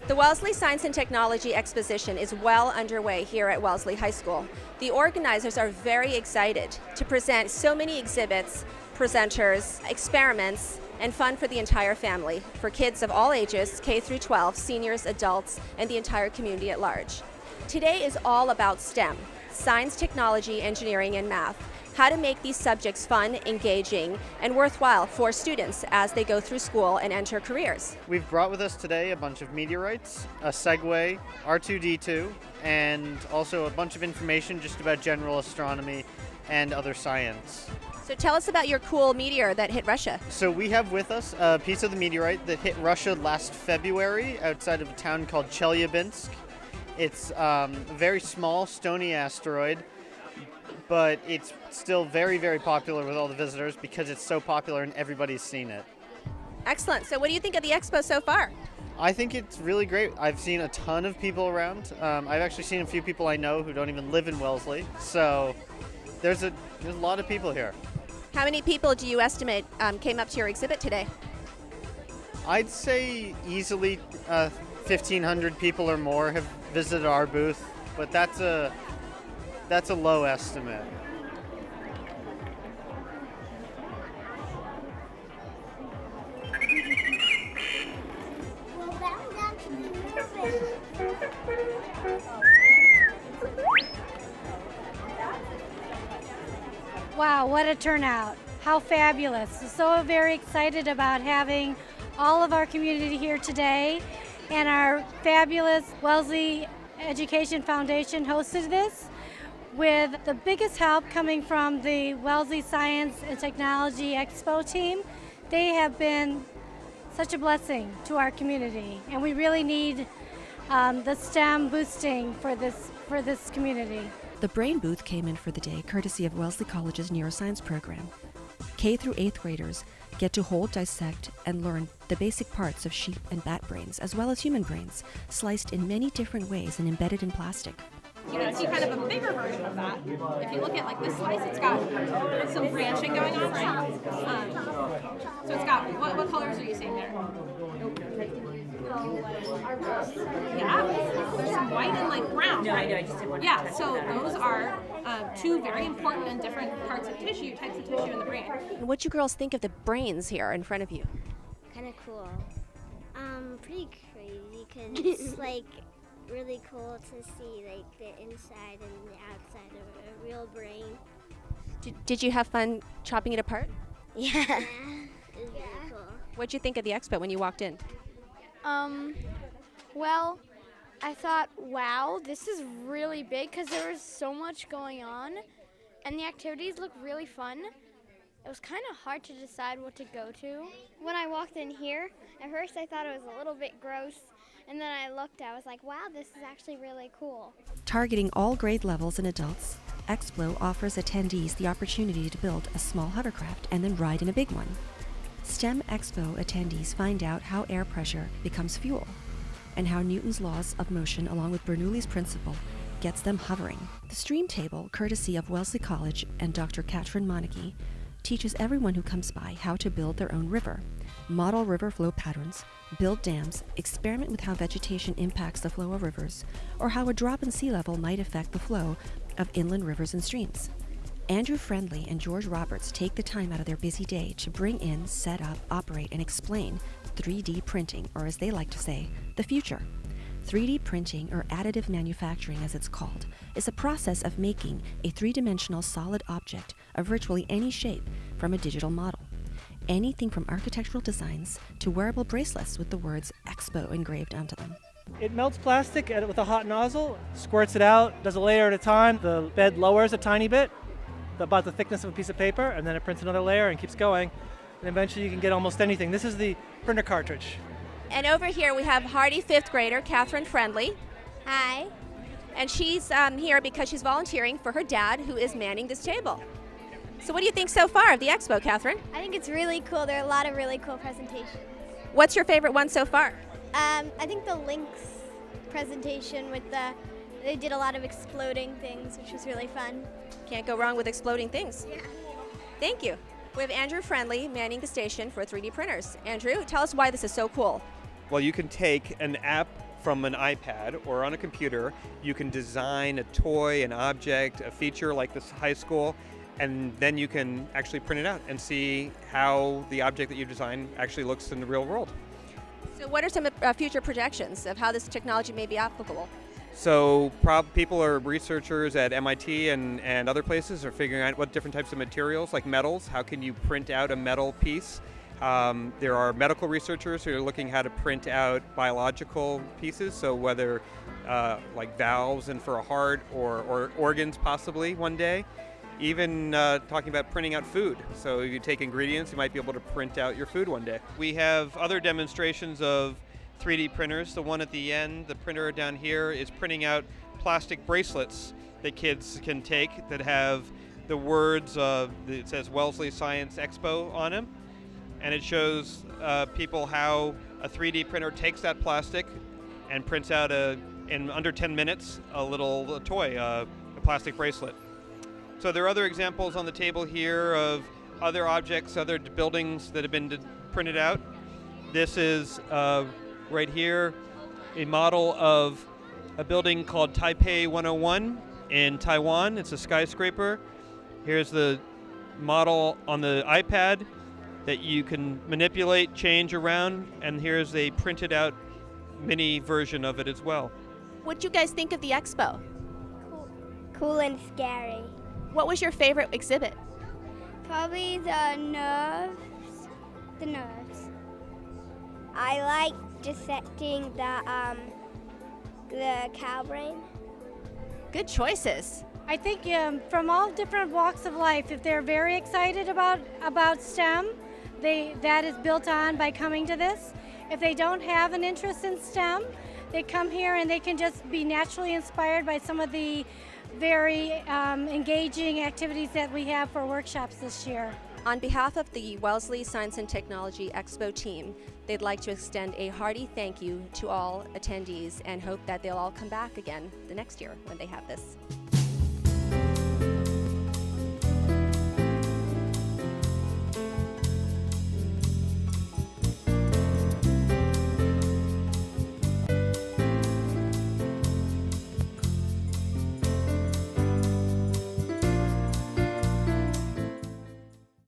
The Wellesley Science and Technology Exposition is well underway here at Wellesley High School. The organizers are very excited to present so many exhibits, presenters, experiments, and fun for the entire family, for kids of all ages, K through 12, seniors, adults, and the entire community at large. Today is all about STEM, science, technology, engineering, and math. How to make these subjects fun, engaging, and worthwhile for students as they go through school and enter careers. We've brought with us today a bunch of meteorites, a Segway, R2-D2, and also a bunch of information just about general astronomy and other science. So tell us about your cool meteor that hit Russia. So we have with us a piece of the meteorite that hit Russia last February outside of a town called Chelyabinsk. It's a very small, stony asteroid, but it's still very, very popular with all the visitors because it's so popular and everybody's seen it. Excellent. So what do you think of the expo so far? I think it's really great. I've seen a ton of people around. I've actually seen a few people I know who don't even live in Wellesley. So there's a lot of people here. How many people do you estimate came up to your exhibit today? I'd say easily 1,500 people or more have visited our booth, but that's a low estimate. Wow, what a turnout. How fabulous. So very excited about having all of our community here today, and our fabulous Wellesley Education Foundation hosted this, with the biggest help coming from the Wellesley Science and Technology Expo team. They have been such a blessing to our community, and we really need the STEM boosting for this community. The Brain Booth came in for the day courtesy of Wellesley College's neuroscience program. K through 8th graders get to hold, dissect, and learn the basic parts of sheep and bat brains, as well as human brains, sliced in many different ways and embedded in plastic. You can see kind of a bigger version of that. If you look at like this slice, it's got some branching going on, right? So it's got, what colors are you seeing there? Yeah, there's some white and like brown. No, I know, I just didn't want to. Yeah, so those are two very important and different types of tissue in the brain. What do you girls think of the brains here in front of you? Kind of cool. Pretty crazy because it's like really cool to see like the inside and the outside of a real brain. Did you have fun chopping it apart? Yeah. It was really cool. What did you think of the expo when you walked in? Well, I thought, wow, this is really big because there was so much going on and the activities looked really fun. It was kind of hard to decide what to go to. When I walked in here, at first I thought it was a little bit gross, and then I looked, I was like, wow, this is actually really cool. Targeting all grade levels and adults, Expo offers attendees the opportunity to build a small hovercraft and then ride in a big one. STEM Expo attendees find out how air pressure becomes fuel and how Newton's laws of motion, along with Bernoulli's principle, gets them hovering. The stream table, courtesy of Wellesley College and Dr. Katrin Monaghy, teaches everyone who comes by how to build their own river, model river flow patterns, build dams, experiment with how vegetation impacts the flow of rivers, or how a drop in sea level might affect the flow of inland rivers and streams. Andrew Friendly and George Roberts take the time out of their busy day to bring in, set up, operate, and explain 3D printing, or as they like to say, the future. 3D printing, or additive manufacturing as it's called, is a process of making a three-dimensional solid object of virtually any shape from a digital model. Anything from architectural designs to wearable bracelets with the words Expo engraved onto them. It melts plastic with a hot nozzle, squirts it out, does a layer at a time. The bed lowers a tiny bit, about the thickness of a piece of paper, and then it prints another layer and keeps going. And eventually you can get almost anything. This is the printer cartridge. And over here we have hardy 5th grader Catherine Friendly. Hi. And she's here because she's volunteering for her dad, who is manning this table. So what do you think so far of the expo, Catherine? I think it's really cool. There are a lot of really cool presentations. What's your favorite one so far? I think the Lynx presentation they did a lot of exploding things, which was really fun. Can't go wrong with exploding things. Yeah. Thank you. We have Andrew Friendly manning the station for 3D printers. Andrew, tell us why this is so cool. Well, you can take an app from an iPad or on a computer, you can design a toy, an object, a feature like this high school, and then you can actually print it out and see how the object that you designed actually looks in the real world. So what are some future projections of how this technology may be applicable? So people or researchers at MIT and other places are figuring out what different types of materials, like metals, how can you print out a metal piece? There are medical researchers who are looking how to print out biological pieces, so whether like valves and for a heart or organs possibly one day. Even talking about printing out food. So if you take ingredients, you might be able to print out your food one day. We have other demonstrations of 3D printers. The one at the end, the printer down here, is printing out plastic bracelets that kids can take that have the words, it says Wellesley Science Expo on them. And it shows people how a 3D printer takes that plastic and prints out, in under 10 minutes, a little toy, a plastic bracelet. So there are other examples on the table here of other objects, other buildings that have been printed out. This is right here a model of a building called Taipei 101 in Taiwan. It's a skyscraper. Here's the model on the iPad that you can manipulate, change around, and here's a printed out mini version of it as well. What do you guys think of the expo? Cool and scary. What was your favorite exhibit? Probably the nerves. The nerves. I like dissecting the cow brain. Good choices. I think from all different walks of life, if they're very excited about STEM, that is built on by coming to this. If they don't have an interest in STEM, they come here and they can just be naturally inspired by some of the very engaging activities that we have for workshops this year. On behalf of the Wellesley Science and Technology Expo team, they'd like to extend a hearty thank you to all attendees and hope that they'll all come back again the next year when they have this.